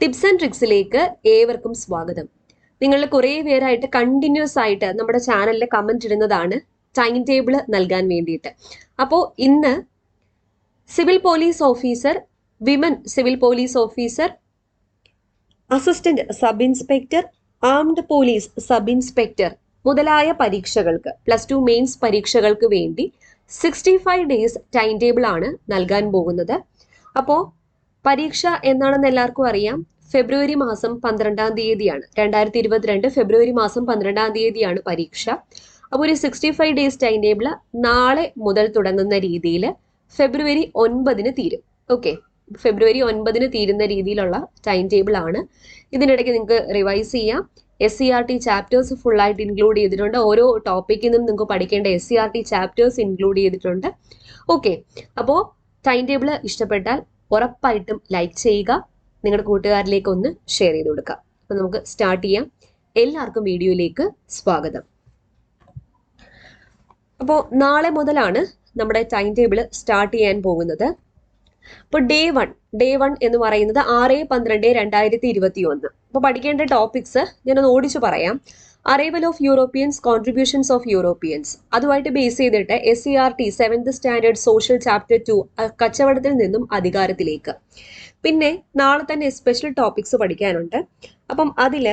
Tips and ട്രിക്സിലേക്ക് ഏവർക്കും സ്വാഗതം. നിങ്ങൾ കുറേ പേരായിട്ട് കണ്ടിന്യൂസ് ആയിട്ട് നമ്മുടെ ചാനലിൽ കമന്റ് ഇടുന്നതാണ് ടൈം ടേബിൾ നൽകാൻ വേണ്ടിയിട്ട്. അപ്പോൾ ഇന്ന് civil police officer, women civil police officer, assistant sub inspector, armed police sub inspector മുതലായ പരീക്ഷകൾക്ക്, +2 മെയിൻസ് പരീക്ഷകൾക്ക് വേണ്ടി 65 ഡേയ്സ് ടൈം ടേബിൾ ആണ് നൽകാൻ പോകുന്നത്. അപ്പോൾ പരീക്ഷ എന്നാണെന്ന് എല്ലാവർക്കും അറിയാം. ഫെബ്രുവരി മാസം 12-ാം തീയതിയാണ്, 2022 ഫെബ്രുവരി മാസം 12-ാം തീയതിയാണ് പരീക്ഷ. അപ്പോൾ ഒരു 65 ഡേയ്സ് ടൈം ടേബിൾ നാളെ മുതൽ തുടങ്ങുന്ന രീതിയിൽ ഫെബ്രുവരി 9-ന് തീരും. ഓക്കെ, ഫെബ്രുവരി 9-ന് തീരുന്ന രീതിയിലുള്ള ടൈം ടേബിൾ ആണ്. ഇതിനിടയ്ക്ക് നിങ്ങൾക്ക് റിവൈസ് ചെയ്യാം. SCRT ചാപ്റ്റേഴ്സ് ഫുള്ളായിട്ട് ഇൻക്ലൂഡ് ചെയ്തിട്ടുണ്ട്. ഓരോ ടോപ്പിക്കിൽ നിന്നും നിങ്ങൾക്ക് പഠിക്കേണ്ട SCRT ചാപ്റ്റേഴ്സ് ഇൻക്ലൂഡ് ചെയ്തിട്ടുണ്ട്. ഓക്കെ, അപ്പോൾ ടൈം ടേബിൾ ഇഷ്ടപ്പെട്ടാൽ ഉറപ്പായിട്ടും ലൈക്ക് ചെയ്യുക, നിങ്ങളുടെ കൂട്ടുകാരിലേക്ക് ഒന്ന് ഷെയർ ചെയ്ത് കൊടുക്കുക. അപ്പോൾ നമുക്ക് സ്റ്റാർട്ട് ചെയ്യാം. എല്ലാവർക്കും വീഡിയോയിലേക്ക് സ്വാഗതം. അപ്പോൾ നാളെ മുതലാണ് നമ്മുടെ ടൈം ടേബിൾ സ്റ്റാർട്ട് ചെയ്യാൻ പോകുന്നത്. അപ്പോൾ ഡേ വൺ എന്ന് പറയുന്നത് 6/12/2021. അപ്പോൾ പഠിക്കേണ്ട ടോപ്പിക്സ് ഞാനൊന്ന് ഓടിച്ചു പറയാം. അറൈവൽ ഓഫ് യൂറോപ്പിയൻസ്, കോൺട്രിബ്യൂഷൻസ് ഓഫ് യൂറോപ്പിയൻസ്, അതുമായിട്ട് ബേസ് ചെയ്തിട്ട് SCRT 7th standard social chapter 2 കച്ചവടത്തിൽ നിന്നും അധികാരത്തിലേക്ക്. പിന്നെ നാളെ തന്നെ സ്പെഷ്യൽ ടോപ്പിക്സ് പഠിക്കാനുണ്ട്. അപ്പം അതിൽ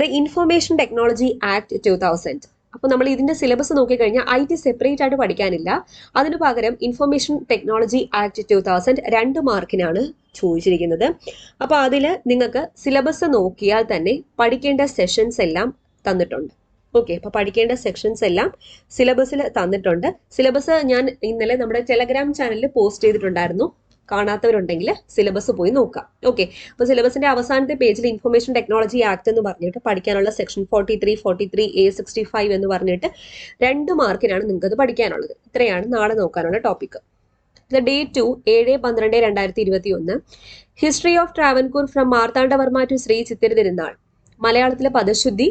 ദ ഇൻഫർമേഷൻ ടെക്നോളജി ആക്ട് 2000. അപ്പോൾ നമ്മൾ ഇതിന്റെ സിലബസ് നോക്കിക്കഴിഞ്ഞാൽ IT സെപ്പറേറ്റ് ആയിട്ട് പഠിക്കാനില്ല. അതിനു പകരം ഇൻഫർമേഷൻ ടെക്നോളജി ആക്ട് 2000 2 മാർക്കിനാണ് ചോദിച്ചിരിക്കുന്നത്. അപ്പോൾ അതിൽ നിങ്ങൾക്ക് സിലബസ് നോക്കിയാൽ തന്നെ പഠിക്കേണ്ട സെഷൻസ് എല്ലാം തന്നിട്ടുണ്ട്. ഓക്കെ, അപ്പോൾ പഠിക്കേണ്ട സെക്ഷൻസ് എല്ലാം സിലബസിൽ തന്നിട്ടുണ്ട്. സിലബസ് ഞാൻ ഇന്നലെ നമ്മുടെ ടെലഗ്രാം ചാനലിൽ പോസ്റ്റ് ചെയ്തിട്ടുണ്ടായിരുന്നു. കാണാത്തവരുണ്ടെങ്കിൽ സിലബസ് പോയി നോക്കാം. ഓക്കെ, അപ്പോൾ സിലബസിന്റെ അവസാനത്തെ പേജിൽ ഇൻഫർമേഷൻ ടെക്നോളജി ആക്ട് എന്ന് പറഞ്ഞിട്ട് പഠിക്കാനുള്ള സെക്ഷൻ 43, 43A, 65 എന്ന് പറഞ്ഞിട്ട് 2 മാർക്കിനാണ് നിങ്ങൾക്ക് അത് പഠിക്കാനുള്ളത്. ഇത്രയാണ് നാളെ നോക്കാനുള്ള topic. Day 2 7/12/2021. History of Travancore from Marthandavarma to Sree Chithira Thirunal. മലയാളത്തിലെ പദശുദ്ധി,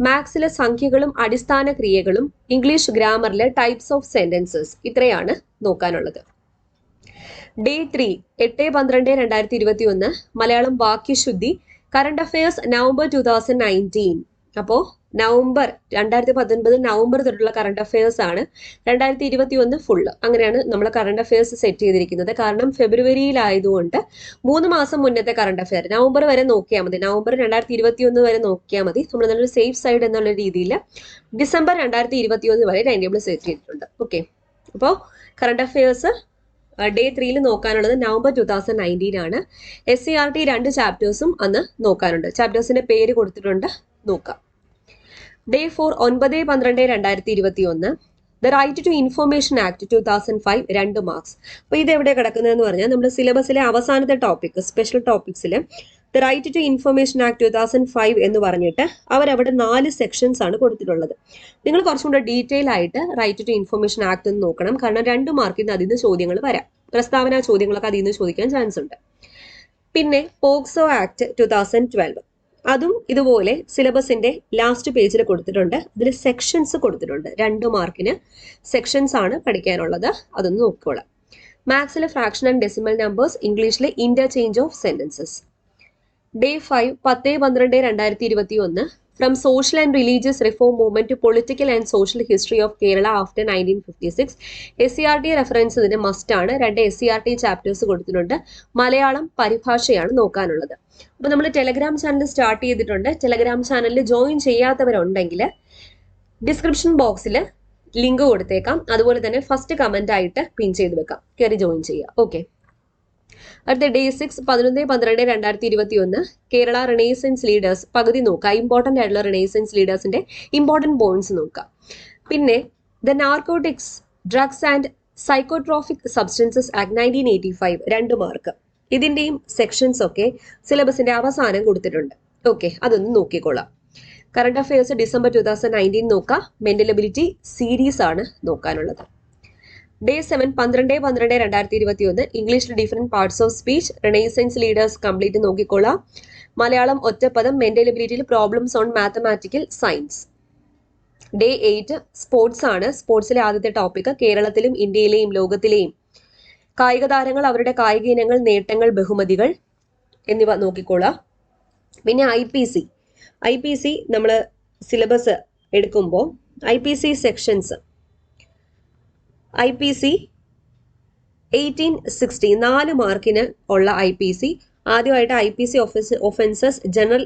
മാത്സിലെ സംഖ്യകളും അടിസ്ഥാന ക്രിയകളും, ഇംഗ്ലീഷ് ഗ്രാമറിലെ ടൈപ്സ് ഓഫ് സെന്റൻസസ്, ഇത്രയാണ് നോക്കാനുള്ളത്. ഡേ 3 8/12/2021. മലയാളം വാക്യശുദ്ധി, കറണ്ട് അഫയേഴ്സ് നവംബർ 2019. അപ്പോൾ 2019 നവംബർ തൊട്ടുള്ള കറണ്ട് അഫയേഴ്സ് ആണ്. 2021 ഫുള്ള്. അങ്ങനെയാണ് നമ്മൾ കറണ്ട് അഫയേഴ്സ് സെറ്റ് ചെയ്തിരിക്കുന്നത്. കാരണം ഫെബ്രുവരിയിലായതുകൊണ്ട് 3 മാസം മുന്നത്തെ കറണ്ട് അഫയർ നവംബർ വരെ നോക്കിയാൽ മതി. നവംബർ 2021 വരെ നോക്കിയാൽ മതി. നമ്മൾ നല്ലൊരു സേഫ് സൈഡ് എന്നുള്ള രീതിയിൽ ഡിസംബർ 2021 വരെ ടൈം ടേബിൾ സെറ്റ് ചെയ്തിട്ടുണ്ട്. ഓക്കെ, അപ്പോൾ കറണ്ട് അഫയേഴ്സ് ഡേ 3 നോക്കാനുള്ളത് നവംബർ 2019 ആണ്. SCRT 2 ചാപ്റ്റേഴ്സും അന്ന് നോക്കാനുണ്ട്. ചാപ്റ്റേഴ്സിന്റെ പേര് കൊടുത്തിട്ടുണ്ട്, നോക്കാം. Day 4 9/12/2021. The right to information act 2005 2 marks. അപ്പോൾ ഇത് എവിടെ കിടക്കുന്നതെന്ന് പറഞ്ഞാൽ നമ്മുടെ സിലബസിലെ അവസാനത്തെ ടോപ്പിക്, സ്പെഷ്യൽ ടോപ്പിക്സിൽ the right to information act 2005 എന്ന് പറഞ്ഞിട്ട് അവരവിടെ 4 സെക്ഷൻസ് ആണ് കൊടുത്തിട്ടുള്ളത്. നിങ്ങൾ കുറച്ചും കൂടെ ഡീറ്റെയിൽ ആയിട്ട് റൈറ്റ് ടു ഇൻഫർമേഷൻ ആക്ട് എന്ന് നോക്കണം. കാരണം 2 മാർക്കിന് അതിൽ നിന്ന് ചോദ്യങ്ങൾ വരാം. പ്രസ്താവന ചോദ്യങ്ങളൊക്കെ അതിൽ നിന്ന് ചോദിക്കാൻ ചാൻസ് ഉണ്ട്. പിന്നെ പോക്സോ ആക്ട് 2012, അതും ഇതുപോലെ സിലബസിന്റെ ലാസ്റ്റ് പേജിൽ കൊടുത്തിട്ടുണ്ട്. അതിൽ സെക്ഷൻസ് കൊടുത്തിട്ടുണ്ട്. 2 മാർക്കിന് സെക്ഷൻസ് ആണ് പഠിക്കാനുള്ളത്. അതൊന്ന് നോക്കിക്കോളാം. മാത്സിലെ ഫ്രാക്ഷൻ ആൻഡ് ഡെസിമൽ നമ്പേഴ്സ്, ഇംഗ്ലീഷിലെ interchange of sentences. Day 5 10/12/2021. From social and religious reform movement to political and social history of Kerala after 1956. SCRT reference ഇതിന് മസ്റ്റ് ആണ്. 2 SCRT ചാപ്റ്റേഴ്സ് കൊടുത്തിട്ടുണ്ട്. മലയാളം പരിഭാഷയാണ് നോക്കാനുള്ളത്. അപ്പോൾ നമ്മൾ ടെലഗ്രാം ചാനൽ സ്റ്റാർട്ട് ചെയ്തിട്ടുണ്ട്. ടെലഗ്രാം ചാനലിൽ ജോയിൻ ചെയ്യാത്തവരുണ്ടെങ്കിൽ description ബോക്സിൽ ലിങ്ക് കൊടുത്തേക്കാം. അതുപോലെ തന്നെ ഫസ്റ്റ് കമന്റ് ആയിട്ട് പിൻ ചെയ്ത് വെക്കാം. കയറി ജോയിൻ ചെയ്യുക. ഓക്കെ, അടുത്ത ഡേ 6 11/12/2021. കേരള റിനൈസൻസ് ലീഡേഴ്സ് പകുതി നോക്കുക. ഇമ്പോർട്ടൻ്റ് ആയിട്ടുള്ള റിനൈസൻസ് ലീഡേഴ്സിന്റെ ഇമ്പോർട്ടൻറ്റ് പോയിന്റ്സ് നോക്കുക. പിന്നെ the narcotics, drugs and psychotropic substances act 1985 2 mark. ഇതിന്റെയും സെക്ഷൻസ് ഒക്കെ സിലബസിന്റെ അവസാനം കൊടുത്തിട്ടുണ്ട്. ഓക്കെ, അതൊന്ന് നോക്കിക്കോളാം. കറണ്ട് അഫയേഴ്സ് ഡിസംബർ 2019 നോക്കാം. മെന്റൽ എബിലിറ്റി സീരീസ് ആണ് നോക്കാനുള്ളത്. ഡേ 7 12/12/2021. ഇംഗ്ലീഷിൽ different parts of speech, renaissance leaders complete നോക്കിക്കോളാം. മലയാളം ഒറ്റപ്പദം, മെന്റൽ എബിലിറ്റിയിൽ problems on mathematical science. Day 8 sports ആണ്. സ്പോർട്സിലെ ആദ്യത്തെ ടോപ്പിക് കേരളത്തിലും ഇന്ത്യയിലെയും ലോകത്തിലെയും കായിക താരങ്ങൾ, അവരുടെ കായിക ഇനങ്ങൾ, നേട്ടങ്ങൾ, ബഹുമതികൾ എന്നിവ നോക്കിക്കോളാം. പിന്നെ ഐ പി സി നമ്മൾ സിലബസ് എടുക്കുമ്പോൾ IPC സെക്ഷൻസ് IPC 1860 4 മാർക്കിന് ഉള്ള IPC ആദ്യമായിട്ട് IPC offences general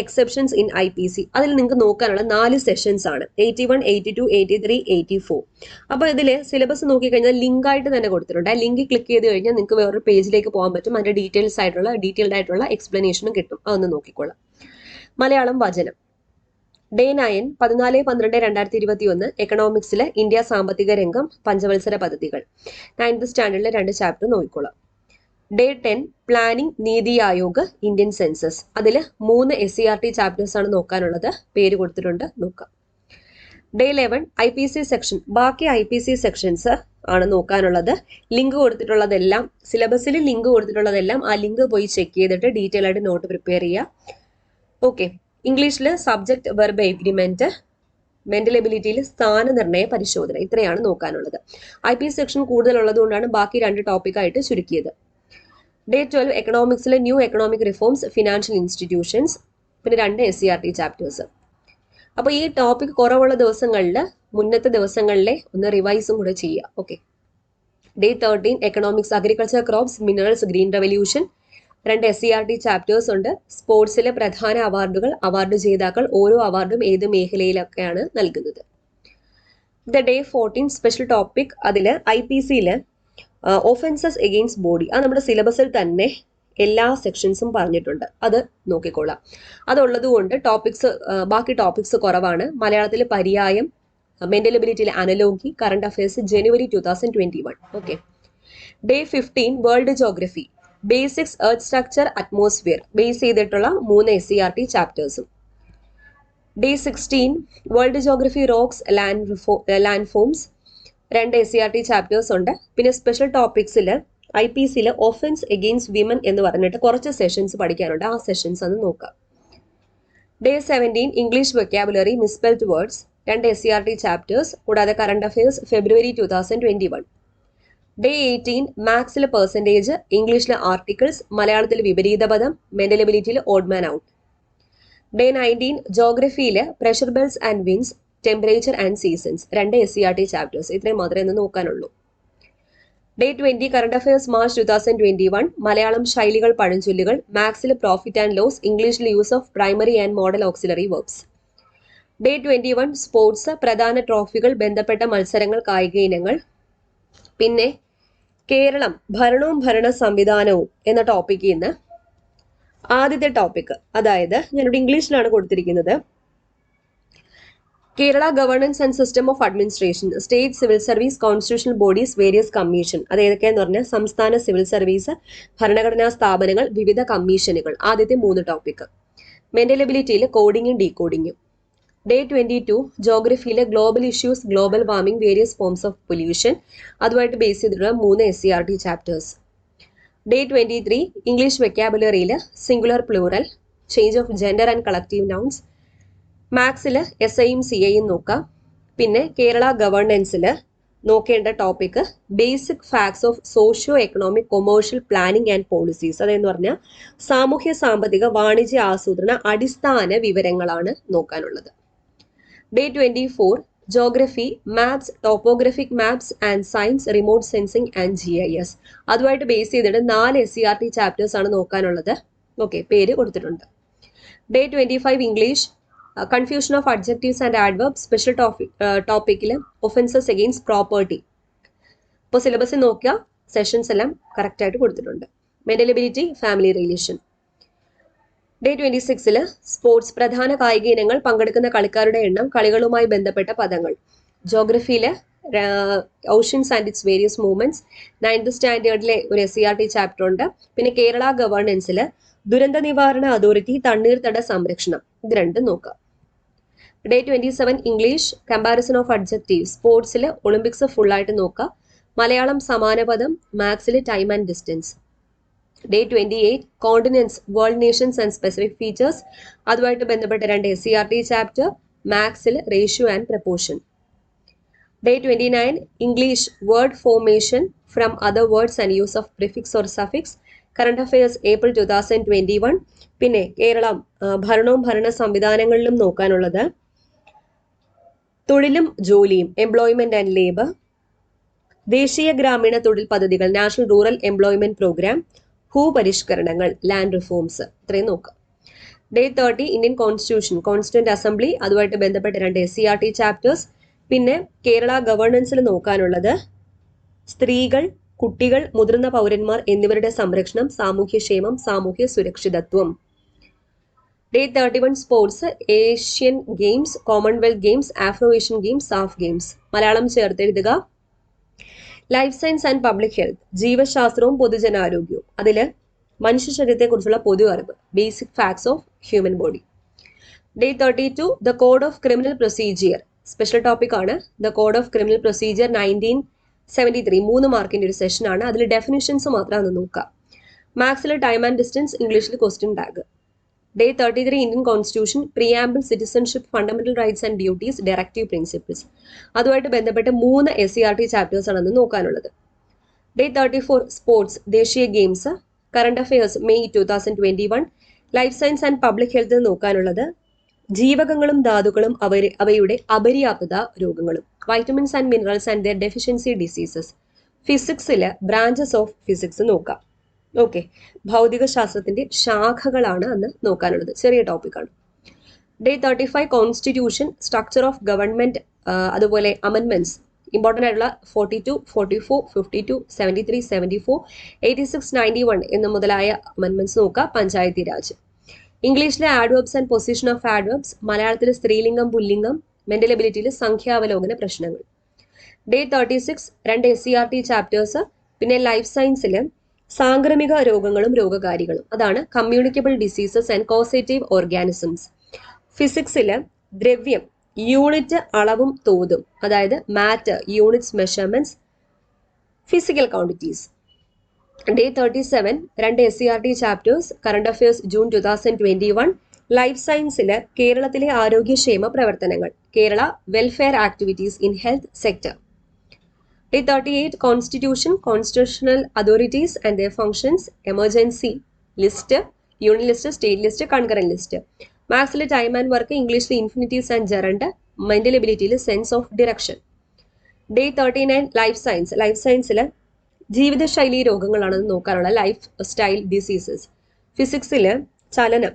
exceptions in IPC അതിൽ നിങ്ങൾക്ക് നോക്കാനുള്ള 4 സെഷൻസ് ആണ് 81, 82, 83, 84. അപ്പോൾ ഇതിൽ സിലബസ് നോക്കിക്കഴിഞ്ഞാൽ ലിങ്ക് ആയിട്ട് തന്നെ കൊടുത്തിട്ടുണ്ട്. ആ ലിങ്ക് ക്ലിക്ക് ചെയ്ത് കഴിഞ്ഞാൽ നിങ്ങൾക്ക് വേറൊരു പേജിലേക്ക് പോകാൻ പറ്റും. അതിന്റെ ഡീറ്റെയിൽഡ് ആയിട്ടുള്ള എക്സ്പ്ലനേഷനും കിട്ടും. അതൊന്ന് നോക്കിക്കോളാം. മലയാളം വചനം ഡേ 9 14/12/2021 എക്കണോമിക്സിലെ ഇന്ത്യ സാമ്പത്തിക രംഗം പഞ്ചവത്സര പദ്ധതികൾ 9th സ്റ്റാൻഡേർഡിലെ 2 ചാപ്റ്റർ നോക്കിക്കോളാം. Day 10 planning NITI Aayog Indian census അതിൽ 3 SCERT ചാപ്റ്റേഴ്സ് ആണ് നോക്കാനുള്ളത്. പേര് കൊടുത്തിട്ടുണ്ട്, നോക്കാം. ഡേ 11 IPC സെക്ഷൻ ബാക്കി IPC സെക്ഷൻസ് ആണ് നോക്കാനുള്ളത്. ലിങ്ക് കൊടുത്തിട്ടുള്ളതെല്ലാം സിലബസിൽ ലിങ്ക് കൊടുത്തിട്ടുള്ളതെല്ലാം ആ ലിങ്ക് പോയി ചെക്ക് ചെയ്തിട്ട് ഡീറ്റെയിൽ ആയിട്ട് നോട്ട് പ്രിപ്പയർ ചെയ്യുക. ഓക്കെ. ഇംഗ്ലീഷിൽ സബ്ജക്ട് വെർബ് എഗ്രിമെന്റ്, മെന്റൽ എബിലിറ്റിയിൽ സ്ഥാനനിർണയ പരിശോധന, ഇത്രയാണ് നോക്കാനുള്ളത്. IPC സെക്ഷൻ കൂടുതലുള്ളത് കൊണ്ടാണ് ബാക്കി 2 ടോപ്പിക്കായിട്ട് ചുരുക്കിയത്. ഡേ 12 എക്കണോമിക്സിലെ new economic reforms, financial institutions, പിന്നെ 2 SCERT ചാപ്റ്റേഴ്സ്. അപ്പോൾ ഈ ടോപ്പിക് കുറവുള്ള ദിവസങ്ങളിൽ മുന്നത്തെ ദിവസങ്ങളിലെ ഒന്ന് റിവൈസും കൂടെ ചെയ്യുക. Okay. Day 13 economics agriculture crops, minerals, green revolution, 2 SCERT chapters ഉണ്ട്. സ്പോർട്സിലെ പ്രധാന അവാർഡുകൾ, അവാർഡ് ജേതാക്കൾ, ഓരോ അവാർഡും ഏത് മേഖലയിലൊക്കെയാണ് നൽകുന്നത്. ഡേ 14 സ്പെഷ്യൽ ടോപ്പിക് അതിൽ IPCയിൽ ഒഫൻസസ് എഗെയിൻസ്റ്റ് ബോഡി, അത് നമ്മുടെ സിലബസിൽ തന്നെ എല്ലാ സെക്ഷൻസും പറഞ്ഞിട്ടുണ്ട്. അത് നോക്കിക്കൊള്ളാം. അതുള്ളത് കൊണ്ട് ബാക്കി ടോപ്പിക്സ് കുറവാണ്. മലയാളത്തിൽ പര്യായം, മെന്റൽ എബിലിറ്റിയിലെ അനലോഗി, കറണ്ട് അഫയേഴ്സ് ജനുവരി 2021. Okay. Day 15 world geography, basics, earth structure, atmosphere base ചെയ്തിട്ടുള്ള 3 SCERT ചാപ്റ്റേഴ്സും. Day 16 world geography, rocks, landforms, 2 SCERT chapters ഉണ്ട്. പിന്നെ സ്പെഷ്യൽ ടോപ്പിക്സിൽ IPCയിൽ ഒഫൻസ് എഗെയിൻസ്റ്റ് വിമൻ എന്ന് പറഞ്ഞിട്ട് കുറച്ച് സെഷൻസ് പഠിക്കാനുണ്ട്. ആ സെഷൻസ് ഒന്ന് നോക്കാം. Day 17 English vocabulary, misspelled words, 2 SCERT chapters കൂടാതെ കറണ്ട് അഫയേഴ്സ് ഫെബ്രുവരി 2021. ഡേ 18 മാത്സിൽ പെർസെൻറ്റേജ്, ഇംഗ്ലീഷിലെ ആർട്ടിക്കിൾസ്, മലയാളത്തിൽ വിപരീത പദം, മെന്റൽ എബിലിറ്റിയിൽ ഓഡ് മാൻ ഔട്ട്. ഡേ 19 ജോഗ്രഫിയിൽ pressure belts and winds, temperature and seasons, 2 SCERT chapters. ഇത്രയും മാത്രമേ ഇന്ന് നോക്കാനുള്ളൂ. Day 20 current affairs March 2021 Malayalam ശൈലികൾ, പഴഞ്ചൊല്ലുകൾ, മാത്സിൽ പ്രോഫിറ്റ് ആൻഡ് ലോസ്, ഇംഗ്ലീഷിൽ use of primary and modal auxiliary verbs. Day 21 sports, പ്രധാന ട്രോഫികൾ, ബന്ധപ്പെട്ട മത്സരങ്ങൾ, കായിക ഇനങ്ങൾ. പിന്നെ കേരളം ഭരണവും ഭരണ സംവിധാനവും എന്ന ടോപ്പിക്കിൽ നിന്ന് ആദ്യത്തെ ടോപ്പിക്, അതായത് ഞാനിവിടെ ഇംഗ്ലീഷിലാണ് കൊടുത്തിരിക്കുന്നത്, Kerala governance and system of administration, state civil service, constitutional bodies, various commission. അത് ഏതൊക്കെയാന്ന് പറഞ്ഞാൽ സംസ്ഥാന സിവിൽ സർവീസ്, ഭരണഘടനാ സ്ഥാപനങ്ങൾ, വിവിധ കമ്മീഷനുകൾ. ആദ്യത്തെ 3 ടോപ്പിക്. മെന്റൽ എബിലിറ്റിയിൽ കോഡിങ്ങും ഡീകോഡിങ്ങും. ഡേ 22 ജോഗ്രഫിയിലെ global issues, global warming, various forms of pollution, അതുമായിട്ട് ബേസ് ചെയ്തിട്ടുള്ള 3 SCERT ചാപ്റ്റേഴ്സ്. ഡേ 23 ഇംഗ്ലീഷ് വെക്കാബുലറിയിൽ singular, plural, change of gender and collective nouns, മാത്സിൽ SIയും CIയും നോക്കാം. പിന്നെ കേരള ഗവേണൻസിൽ നോക്കേണ്ട topic basic facts of socio economic commercial planning and policies. അതെന്ന് പറഞ്ഞാൽ സാമൂഹ്യ സാമ്പത്തിക വാണിജ്യ ആസൂത്രണ അടിസ്ഥാന വിവരങ്ങളാണ് നോക്കാനുള്ളത്. Day 24 geography, maps, topographic maps and science, remote sensing and GIS. അതുമായിട്ട് ബേസ് ചെയ്തിട്ട് 4 SCERT ചാപ്റ്റേഴ്സ് ആണ് നോക്കാനുള്ളത്. ഓക്കെ, പേര് കൊടുത്തിട്ടുണ്ട്. Day 25 English, confusion of adjectives and adverb, special ടോപ്പിക്കിൽ ഒഫൻസസ് എഗെയിൻസ്റ്റ് പ്രോപ്പർട്ടി. ഇപ്പോൾ സിലബസിൽ നോക്കുക, സെഷൻസ് എല്ലാം കറക്റ്റായിട്ട് കൊടുത്തിട്ടുണ്ട്. Mental ability, family relation. Day 26 sports, പ്രധാന കായിക ഇനങ്ങൾ, പങ്കെടുക്കുന്ന കളിക്കാരുടെ എണ്ണം, കളികളുമായി ബന്ധപ്പെട്ട പദങ്ങൾ. ജോഗ്രഫിയിൽ oceans and its various movements, 9th സ്റ്റാൻഡേർഡിലെ ഒരു SCERT ചാപ്റ്റർ ഉണ്ട്. പിന്നെ കേരള ഗവേണൻസിൽ ദുരന്ത നിവാരണ അതോറിറ്റി, തണ്ണീർത്തട സംരക്ഷണം, ഇത് 2 നോക്കാം. Day 27 English, comparison of adjective, സ്പോർട്സിൽ ഒളിമ്പിക്സ് ഫുൾ ആയിട്ട് നോക്കാം. മലയാളം സമാനപദം, മാത്സിൽ time and distance. Day 28 continents, world nations and specific features, അതുമായിട്ട് ബന്ധപ്പെട്ട 2 SCERT ചാപ്റ്റർ, മാത്സിൽ ratio and proportion. Day 29 English word formation from other words and use of prefix or suffix. Current affairs April 2021. പിന്നെ കേരളം ഭരണവും ഭരണ സംവിധാനങ്ങളിലും നോക്കാനുള്ളത് തൊഴിലും ജോലിയും employment and labour, ദേശീയ ഗ്രാമീണ തൊഴിൽ പദ്ധതികൾ നാഷണൽ റൂറൽ എംപ്ലോയ്മെന്റ് പ്രോഗ്രാം, ഭൂപരിഷ്കരണങ്ങൾ ലാൻഡ് റിഫോംസ്, ഇത്രയും നോക്കാം. Day 30 Indian constitution constituent assembly, അതുമായിട്ട് ബന്ധപ്പെട്ട 2 SCERT ചാപ്റ്റേഴ്സ്. പിന്നെ കേരള ഗവേണൻസിൽ നോക്കാനുള്ളത് സ്ത്രീകൾ, കുട്ടികൾ, മുതിർന്ന പൗരന്മാർ എന്നിവരുടെ സംരക്ഷണം, സാമൂഹ്യക്ഷേമം, സാമൂഹ്യ സുരക്ഷിതത്വം. Day 31 sports, Asian games, commonwealth games, Afro Asian games, SAF games. Malayalam ചേർത്തെഴുതുക. Life science and public health, ജീവശാസ്ത്രവും പൊതുജനാരോഗ്യവും. അതിൽ മനുഷ്യ ശരീരത്തെക്കുറിച്ചുള്ള പൊതു അറിവ്, basic facts of human body. Day 32 the code of criminal procedure, special topic ആണ്. The code of criminal procedure 1973, 3 മാർക്കിന്റെ ഒരു സെഷൻ ആണ്. അതിൽ ഡെഫിനിഷൻസ് മാത്രമാണ് നോക്കുക. മാത്സിൽ ടൈം ആൻഡ് ഡിസ്റ്റൻസ്, ഇംഗ്ലീഷിൽ question tag. Day 33 Indian constitution, preamble, citizenship, fundamental rights and duties, directive principles. അതുമായിട്ട് ബന്ധപ്പെട്ട് 3 SCERT ചാപ്റ്റേഴ്സ് ആണ് നോക്കാനുള്ളത്. Day 34 സ്പോർട്സ്, ദേശീയ games, current affairs May 2021. Life science and public health നോക്കാനുള്ളത് ജീവകങ്ങളും ധാതുക്കളും അവയുടെ അപര്യാപ്തത രോഗങ്ങളും, vitamins and minerals and their deficiency diseases. ഫിസിക്സിൽ ബ്രാഞ്ചസ് ഓഫ് ഫിസിക്സ് നോക്കാം. ഓക്കെ, ഭൗതിക ശാസ്ത്രത്തിന്റെ ശാഖകളാണ് അന്ന് നോക്കാനുള്ളത്. ചെറിയ ടോപ്പിക്കാണ്. Day 35 constitution, structure of government, അതുപോലെ അമെൻമെന്റ്സ്, ഇമ്പോർട്ടൻ്റ് ആയിട്ടുള്ള 42, 44, 52, 73, 74, 86, 91 എന്ന മുതലായ അമെൻമെന്റ്സ് നോക്കുക. പഞ്ചായത്തി രാജ്. ഇംഗ്ലീഷിലെ adverbs and position of adverbs, മലയാളത്തിലെ സ്ത്രീലിംഗം പുല്ലിംഗം, മെന്റൽ എബിലിറ്റിയിൽ സംഖ്യാവലോകന പ്രശ്നങ്ങൾ. Day 36 2 SCERT chapters. പിന്നെ ലൈഫ് സയൻസിൽ സാംക്രമിക രോഗങ്ങളും രോഗകാരികളും, അതാണ് communicable diseases and causative organisms. ഫിസിക്സിൽ ദ്രവ്യം, യൂണിറ്റ് അളവും തോതും, അതായത് matter, units, measurements, physical quantities. Day 37 2 SCERT chapters. Current affairs June 2021. Life സയൻസിൽ കേരളത്തിലെ ആരോഗ്യക്ഷേമ പ്രവർത്തനങ്ങൾ, Kerala welfare activities in health sector. Day 38 constitution, constitutional authorities and their functions, emergency list, union list, state list, concurrent list. മാത്സിൽ time and work, ഇംഗ്ലീഷിൽ infinitives and gerund, mental എബിലിറ്റിയിൽ sense of direction. Day 39 life science. Life സയൻസിൽ ജീവിതശൈലി രോഗങ്ങളാണെന്ന് നോക്കാനുള്ള life style diseases. ഫിസിക്സിൽ ചലനം,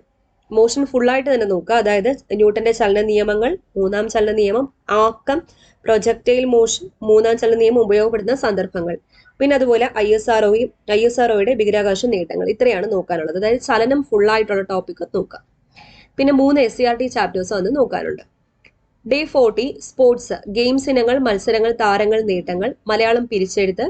motion ഫുള്ളായിട്ട് തന്നെ നോക്കുക, അതായത് ന്യൂട്ടന്റെ ചലന നിയമങ്ങൾ, 3-ാം ചലന നിയമം, ആക്കം, പ്രൊജക്ടൈൽ മോഷൻ, 3-ാം ചലന നിയമം ഉപയോഗപ്പെടുന്ന സന്ദർഭങ്ങൾ. പിന്നെ അതുപോലെ ISROയുടെ ബഹിരാകാശ നേട്ടങ്ങൾ. ഇത്രയാണ് നോക്കാനുള്ളത്. അതായത് ചലനം ഫുള്ളായിട്ടുള്ള ടോപ്പിക് നോക്കുക. പിന്നെ 3 SCERT ചാപ്റ്റേഴ്സ് വന്ന് നോക്കാനുണ്ട്. Day 40 സ്പോർട്സ്, ഗെയിംസ് ഇനങ്ങൾ, മത്സരങ്ങൾ, താരങ്ങൾ, നേട്ടങ്ങൾ, മലയാളം പിരിച്ചെഴുത്ത്.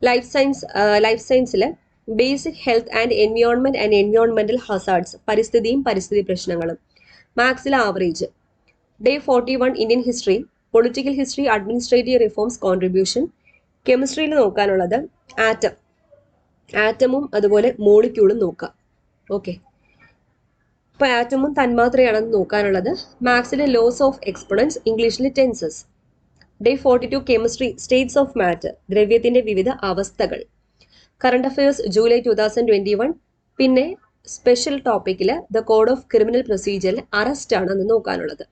ലൈഫ് സയൻസിൽ ബേസിക് ഹെൽത്ത് ആൻഡ് എൻവയോൺമെന്റൽ ഹസാർഡ്സ്, പരിസ്ഥിതിയും പരിസ്ഥിതി പ്രശ്നങ്ങളും. മാത്സിൽ average. Day 41 Indian history, political history, administrative reforms, contribution. കെമിസ്ട്രിയിൽ നോക്കാനുള്ളത് ആറ്റമും അതുപോലെ മോളിക്യൂളും നോക്കാം. ഓക്കെ, ഇപ്പോൾ ആറ്റമും തന്മാത്രയാണെന്ന് നോക്കാനുള്ളത്. മാത്സിലെ ലോസ് ഓഫ് എക്സ്പോണൻസ്, ഇംഗ്ലീഷിൽ tenses. Day 42 chemistry, states of matter, ദ്രവ്യത്തിന്റെ വിവിധ അവസ്ഥകൾ. Current affairs July 2021. പിന്നെ സ്പെഷ്യൽ ടോപ്പിക്കിൽ ദ കോഡ് ഓഫ് ക്രിമിനൽ പ്രൊസീജിയറിൽ അറസ്റ്റ് ആണ് അന്ന് നോക്കാനുള്ളത്.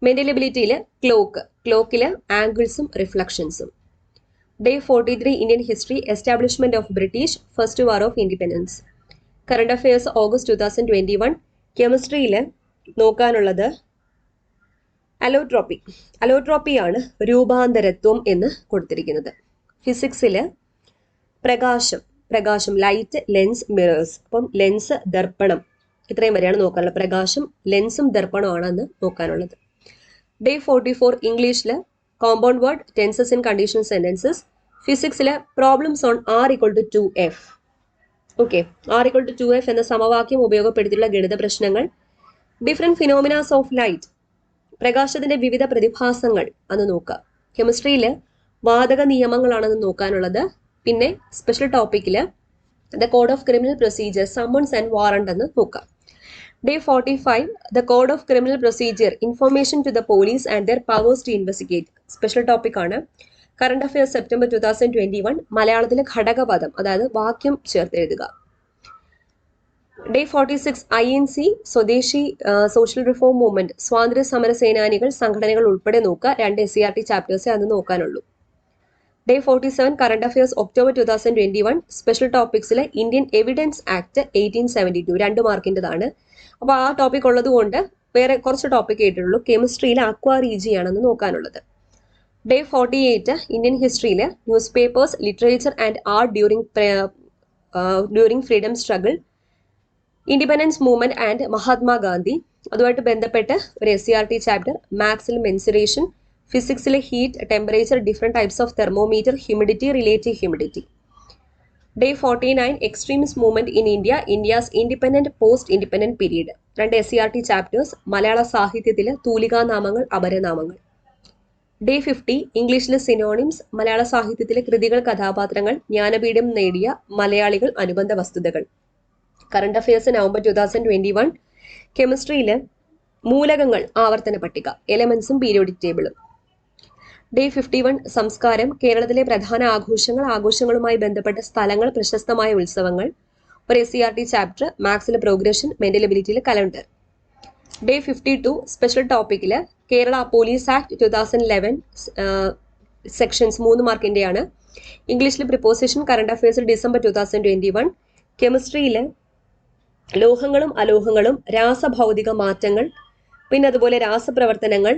മെന്റൽ എബിലിറ്റിയിൽ ക്ലോക്കിൽ ആംഗിൾസും റിഫ്ലക്ഷൻസും. Day 43 Indian history, establishment of British, first war of independence. Current affairs August 2021. കെമിസ്ട്രിയിൽ നോക്കാനുള്ളത് അലോട്രോപ്പിയാണ് രൂപാന്തരത്വം എന്ന് കൊടുത്തിരിക്കുന്നത്. ഫിസിക്സിൽ പ്രകാശം, ലൈറ്റ്, ലെൻസ്, മിറേഴ്സ്. അപ്പം ലെൻസ്, ദർപ്പണം, ഇത്രയും വരെയാണ് നോക്കാനുള്ളത്. പ്രകാശം, ലെൻസും ദർപ്പണമാണ് അന്ന് നോക്കാനുള്ളത്. Day 44 ഇംഗ്ലീഷിൽ compound word, tenses in conditional sentences. ഫിസിക്സിൽ problems on R=2F. Okay, R=2F എന്ന സമവാക്യം ഉപയോഗപ്പെടുത്തിയുള്ള ഗണിത പ്രശ്നങ്ങൾ. ഡിഫറെന്റ് ഫിനോമിനാസ് ഓഫ് ലൈറ്റ്, പ്രകാശത്തിന്റെ വിവിധ പ്രതിഭാസങ്ങൾ അന്ന് നോക്കുക. കെമിസ്ട്രിയിൽ വാതക നിയമങ്ങളാണെന്ന് നോക്കാനുള്ളത്. പിന്നെ സ്പെഷ്യൽ ടോപ്പിക്കിൽ the code of criminal procedure, summons and warrant എന്ന് നോക്കാം. Day 45, the Code of Criminal Procedure, Information to the Police and their Powers to Investigate. Special topic ആണ്. Current affairs September 2021. മലയാളത്തിലെ ഘടകപദം, അതായത് വാക്യം ചേർത്തെഴുതുക. ഡേ 46, INC, സ്വദേശി social reform movement, സ്വാതന്ത്ര്യ സമര സേനാനികൾ, സംഘടനകൾ ഉൾപ്പെടെ നോക്കുക. 2 SCRT ചാപ്റ്റേഴ്സേ അത് നോക്കാനുള്ളൂ. Day 47, current affairs October 2021. Special ടോപ്പിക്സിലെ Indian evidence act 1872, 2 മാർക്കിൻ്റെതാണ്. അപ്പോൾ ആ ടോപ്പിക് ഉള്ളത് കൊണ്ട് വേറെ കുറച്ച് ടോപ്പിക് കേട്ടിട്ടുള്ളൂ. കെമിസ്ട്രിയിൽ അക്വാ റീജിയാണെന്ന് നോക്കാനുള്ളത്. ഡേ 48, ഇന്ത്യൻ ഹിസ്റ്ററിയിൽ news papers, literature and art during freedom struggle, independence movement and Mahatma Gandhi. അതുമായിട്ട് ബന്ധപ്പെട്ട് ഒരു SCRT chapter, മാത്സിൽ mensuration, ഫിസിക്സിലെ heat, temperature, different types of thermometer, humidity, relative humidity. Day 49, extremist movement in India, India's independent post independent period. 2 SCRT chapters, മലയാള സാഹിത്യത്തിലെ തൂലികാനാമങ്ങൾ, അപരനാമങ്ങൾ. Day 50, ഇംഗ്ലീഷിലെ synonyms, മലയാള സാഹിത്യത്തിലെ കൃതികൾ, കഥാപാത്രങ്ങൾ, ജ്ഞാനപീഠം നേടിയ മലയാളികൾ, അനുബന്ധ വസ്തുതകൾ. Current affairs November 2021. കെമിസ്ട്രിയിൽ മൂലകങ്ങൾ, ആവർത്തന പട്ടിക, എലമെന്റ്സും പീരിയോഡിക് ടേബിളും. ഡേ 51, സംസ്കാരം, കേരളത്തിലെ പ്രധാന ആഘോഷങ്ങൾ, ആഘോഷങ്ങളുമായി ബന്ധപ്പെട്ട സ്ഥലങ്ങൾ, പ്രശസ്തമായ ഉത്സവങ്ങൾ. ഒരു SCRT ചാപ്റ്റർ, മാത്സിലെ പ്രോഗ്രഷൻ, മെന്റൽ എബിലിറ്റിയിലെ കലണ്ടർ. ഡേ 52, സ്പെഷ്യൽ ടോപ്പിക്കിൽ കേരള പോലീസ് ആക്ട് 2011 സെക്ഷൻസ് 3 മാർക്കിൻ്റെയാണ്. ഇംഗ്ലീഷിൽ പ്രിപ്പോസിഷൻ, കറണ്ട് അഫയേഴ്സിൽ ഡിസംബർ 2021. കെമിസ്ട്രിയിൽ ലോഹങ്ങളും അലോഹങ്ങളും, രാസഭൗതിക മാറ്റങ്ങൾ, പിന്നെ അതുപോലെ രാസപ്രവർത്തനങ്ങൾ,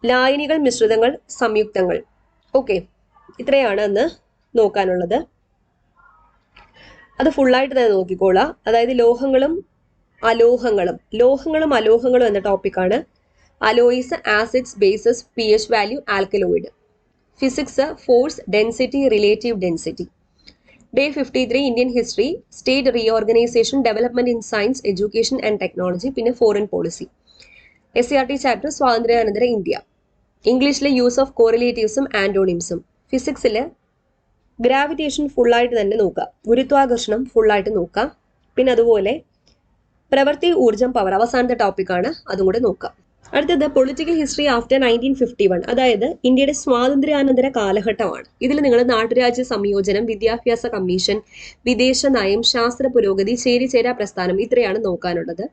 ലായനികൾ, മിശ്രിതങ്ങൾ, സംയുക്തങ്ങൾ. ഓക്കെ, ഇത്രയാണ് അന്ന് നോക്കാനുള്ളത്. അത് ഫുള്ളായിട്ട് തന്നെ നോക്കിക്കോളാം. അതായത് ലോഹങ്ങളും അലോഹങ്ങളും എന്ന ടോപ്പിക്കാണ്. Alloys, acids, bases, pH value, alkaloid. Physics, force, density, relative density. Day 53, Indian history, state reorganisation, development in science, education and technology, പിന്നെ ഫോറിൻ പോളിസി. SCRT ചാപ്റ്റർ, സ്വാതന്ത്ര്യാനന്തര ഇന്ത്യ. ഇംഗ്ലീഷിലെ യൂസ് ഓഫ് കോറിലേറ്റീവ്സും ആന്റോണിംസും. ഫിസിക്സിൽ ഗ്രാവിറ്റേഷൻ ഫുള്ളായിട്ട് തന്നെ നോക്കുക, ഗുരുത്വാകർഷണം ഫുള്ളായിട്ട് നോക്കുക. പിന്നെ അതുപോലെ പ്രവൃത്തി, ഊർജം, പവർ അവസാനത്തെ ടോപ്പിക്കാണ്, അതും കൂടെ നോക്കുക. അടുത്തത് പൊളിറ്റിക്കൽ ഹിസ്റ്ററി ആഫ്റ്റർ 1951, അതായത് ഇന്ത്യയുടെ സ്വാതന്ത്ര്യാനന്തര കാലഘട്ടമാണ്. ഇതിൽ നിങ്ങൾ നാട്ടുരാജ്യ സംയോജനം, വിദ്യാഭ്യാസ കമ്മീഷൻ, വിദേശ നയം, ശാസ്ത്ര പുരോഗതി, ചേരിചേരാ പ്രസ്ഥാനം, ഇത്രയാണ് നോക്കാനുള്ളത്.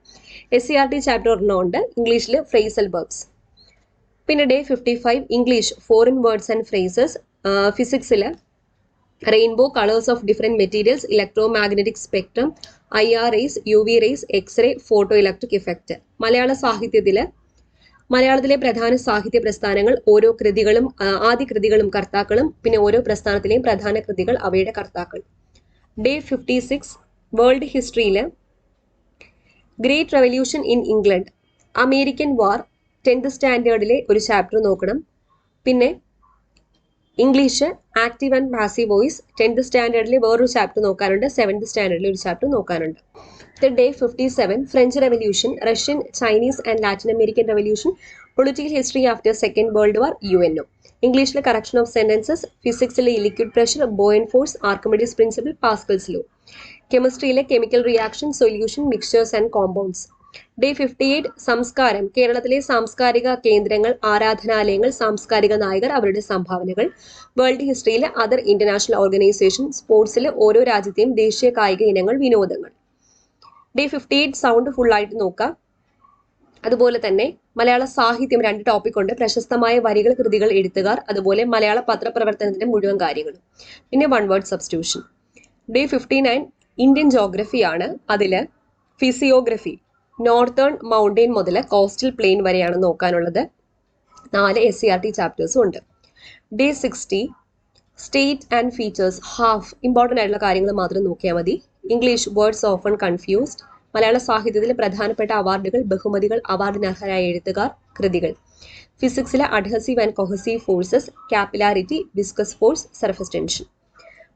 SCRT ചാപ്റ്റർ ഒരെണ്ണമുണ്ട്, ഇംഗ്ലീഷിൽ ഫ്രേസൽ വെർബ്സ്. പിന്നെ day 55, English, foreign words and phrases. ഫിസിക്സിൽ rainbow, colours of different materials, electromagnetic spectrum, IR rays, UV rays, X ray, photoelectric effect. Malayalam സാഹിത്യത്തിൽ മലയാളത്തിലെ പ്രധാന സാഹിത്യ പ്രസ്ഥാനങ്ങൾ, ഓരോ കൃതികളും, ആദ്യ കൃതികളും കർത്താക്കളും, പിന്നെ ഓരോ പ്രസ്ഥാനത്തിലെയും പ്രധാന കൃതികൾ, അവയുടെ കർത്താക്കൾ. ഡേ 56, വേൾഡ് ഹിസ്റ്ററിയിൽ great revolution in England, American war, 10th സ്റ്റാൻഡേർഡിലെ ഒരു ചാപ്റ്റർ നോക്കണം. പിന്നെ English, active and passive voice, 10th സ്റ്റാൻഡേർഡിലെ വേറൊരു ചാപ്റ്റർ നോക്കാനുണ്ട്, 7th സ്റ്റാൻഡേർഡിലെ ഒരു ചാപ്റ്റർ നോക്കാനുണ്ട്. Day 57, French revolution, Russian, Chinese and Latin American revolution, political history after second world war, UNO. ഇംഗ്ലീഷിലെ കറക്ഷൻ ഓഫ് സെന്റൻസസ്, ഫിസിക്സിലെ liquid pressure, buoyant force, Archimedes principle, Pascal's law. കെമിസ്ട്രിയിലെ chemical reaction, solution, mixtures and compounds. Day 58, സംസ്കാരം, കേരളത്തിലെ സാംസ്കാരിക കേന്ദ്രങ്ങൾ, ആരാധനാലയങ്ങൾ, സാംസ്കാരിക നായകർ, അവരുടെ സംഭാവനകൾ. വേൾഡ് ഹിസ്റ്ററിയിൽ അതർ ഇന്റർനാഷണൽ ഓർഗനൈസേഷൻ, സ്പോർട്സിലെ ഓരോ രാജ്യത്തെയും ദേശീയ കായിക ഇനങ്ങൾ, വിനോദങ്ങൾ. ഡേ 58 സൗണ്ട് ഫുള്ളായിട്ട് നോക്കാം. അതുപോലെ തന്നെ മലയാള സാഹിത്യം 2 ടോപ്പിക് ഉണ്ട്, പ്രശസ്തമായ വരികൾ, കൃതികൾ, എഴുത്തുകാർ, അതുപോലെ മലയാള പത്രപ്രവർത്തനത്തിന്റെ മുഴുവൻ കാര്യങ്ങളും. പിന്നെ 1 വേർഡ് സബ്സ്റ്റിറ്റ്യൂഷൻ. ഡേ 59, ഇന്ത്യൻ ജോഗ്രഫിയാണ്. അതിൽ ഫിസിയോഗ്രഫി, നോർത്തേൺ മൗണ്ടെയിൻ മുതൽ കോസ്റ്റൽ പ്ലെയിൻ വരെയാണ് നോക്കാനുള്ളത്. 4 SCRT ചാപ്റ്റേഴ്സും ഉണ്ട്. ഡേ 60, state and features, half, important ആയിട്ടുള്ള കാര്യങ്ങൾ മാത്രം നോക്കിയാൽ മതി. English, words often confused. Malayalam സാഹിത്യത്തിലെ പ്രധാനപ്പെട്ട അവാർഡുകൾ, ബഹുമതികൾ, അവാർഡിനർഹരായ എഴുത്തുകാർ, കൃതികൾ. ഫിസിക്സിലെ adhesive and cohesive forces, capillarity, viscous force, surface tension.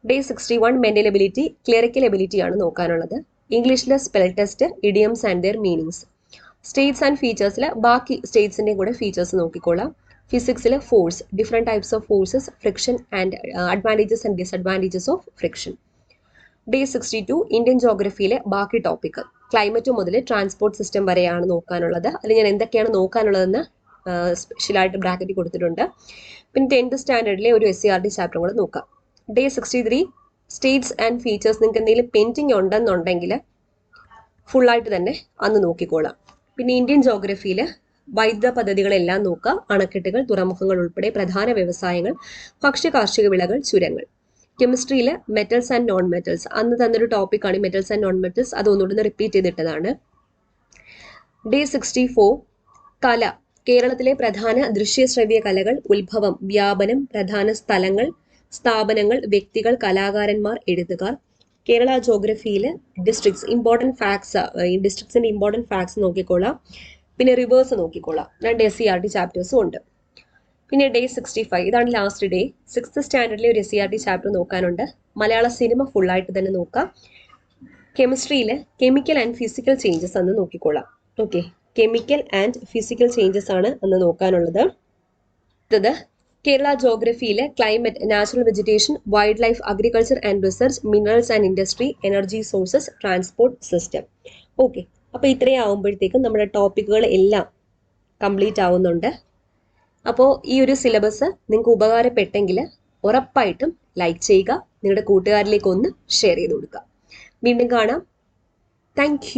Day 61, mental ability, clerical എബിലിറ്റിയാണ് നോക്കാനുള്ളത്. ഇംഗ്ലീഷിലെ spell test, idioms and there meanings. States and ഫീച്ചേഴ്സിൽ ബാക്കി സ്റ്റേറ്റ്സിൻ്റെയും കൂടെ ഫീച്ചേഴ്സ് നോക്കിക്കോളാം. ഫിസിക്സിലെ force, different types of forces, friction and advantages and disadvantages of friction. Day 62 Indian ജോഗ്രഫിയിലെ ബാക്കി ടോപ്പിക്. ക്ലൈമറ്റ് മുതൽ ട്രാൻസ്പോർട്ട് സിസ്റ്റം വരെയാണ് നോക്കാനുള്ളത്. അതിൽ ഞാൻ എന്തൊക്കെയാണ് നോക്കാനുള്ളതെന്ന് സ്പെഷ്യലായിട്ട് ബ്രാക്കറ്റിൽ കൊടുത്തിട്ടുണ്ട്. പിന്നെ 10th സ്റ്റാൻഡേർഡിലെ ഒരു SCERT ചാപ്റ്റർ കൂടെ നോക്കാം. Day 63 States and features. നിങ്ങൾക്ക് എന്തെങ്കിലും പെൻഡിങ് ഉണ്ടെന്നുണ്ടെങ്കിൽ ഫുള്ളായിട്ട് തന്നെ അന്ന് നോക്കിക്കോളാം. പിന്നെ ഇന്ത്യൻ ജോഗ്രഫിയിൽ വൈദ്യുത പദ്ധതികളെല്ലാം നോക്കുക. അണക്കെട്ടുകൾ, തുറമുഖങ്ങൾ ഉൾപ്പെടെ പ്രധാന വ്യവസായങ്ങൾ, ഭക്ഷ്യ കാർഷിക വിളകൾ, ചുരങ്ങൾ. കെമിസ്ട്രിയിൽ മെറ്റൽസ് ആൻഡ് നോൺ മെറ്റൽസ്. അന്ന് തന്നൊരു ടോപ്പിക്കാണ് മെറ്റൽസ് ആൻഡ് നോൺ മെറ്റൽസ്. അത് ഒന്നുകൂടി റിപ്പീറ്റ് ചെയ്തിട്ടതാണ്. ഡേ 64 കല. കേരളത്തിലെ പ്രധാന ദൃശ്യശ്രവ്യ കലകൾ, ഉത്ഭവം, വ്യാപനം, പ്രധാന സ്ഥലങ്ങൾ, സ്ഥാപനങ്ങൾ, വ്യക്തികൾ, കലാകാരന്മാർ, എഴുത്തുകാർ. കേരള ജോഗ്രഫിയിൽ ഡിസ്ട്രിക്ട്സ്, ഇമ്പോർട്ടൻറ്റ് ഫാക്ട്സ്, ഡിസ്ട്രിക്ട്സിന്റെ ഇമ്പോർട്ടൻറ്റ് ഫാക്ട്സ് നോക്കിക്കോളാം. പിന്നെ റിവേഴ്സ് നോക്കിക്കോളാം. 2 SCERT ചാപ്റ്റേഴ്സും ഉണ്ട്. പിന്നെ ഡേ 65 ഇതാണ് ലാസ്റ്റ് ഡേ. 6th സ്റ്റാൻഡേർഡിലെ ഒരു SCERT ചാപ്റ്റർ നോക്കാനുണ്ട്. മലയാള സിനിമ ഫുള്ളായിട്ട് തന്നെ നോക്കാം. കെമിസ്ട്രിയിൽ കെമിക്കൽ ആൻഡ് ഫിസിക്കൽ ചേഞ്ചസ് അന്ന് നോക്കിക്കോളാം. Okay, chemical and physical changes ആണ് അന്ന് നോക്കാനുള്ളത്. അടുത്തത് കേരള ജോഗ്രഫിയിലെ climate, natural vegetation, wildlife, agriculture and research, minerals and industry, energy sources, transport system. Okay, അപ്പോൾ ഇത്രയും ആവുമ്പോഴത്തേക്കും നമ്മുടെ ടോപ്പിക്കുകൾ എല്ലാം കംപ്ലീറ്റ് ആവുന്നുണ്ട്. അപ്പോൾ ഈ ഒരു സിലബസ് നിങ്ങൾക്ക് ഉപകാരപ്പെട്ടെങ്കിൽ ഉറപ്പായിട്ടും ലൈക്ക് ചെയ്യുക, നിങ്ങളുടെ കൂട്ടുകാരിലേക്ക് ഒന്ന് ഷെയർ ചെയ്ത് കൊടുക്കുക. വീണ്ടും കാണാം. താങ്ക്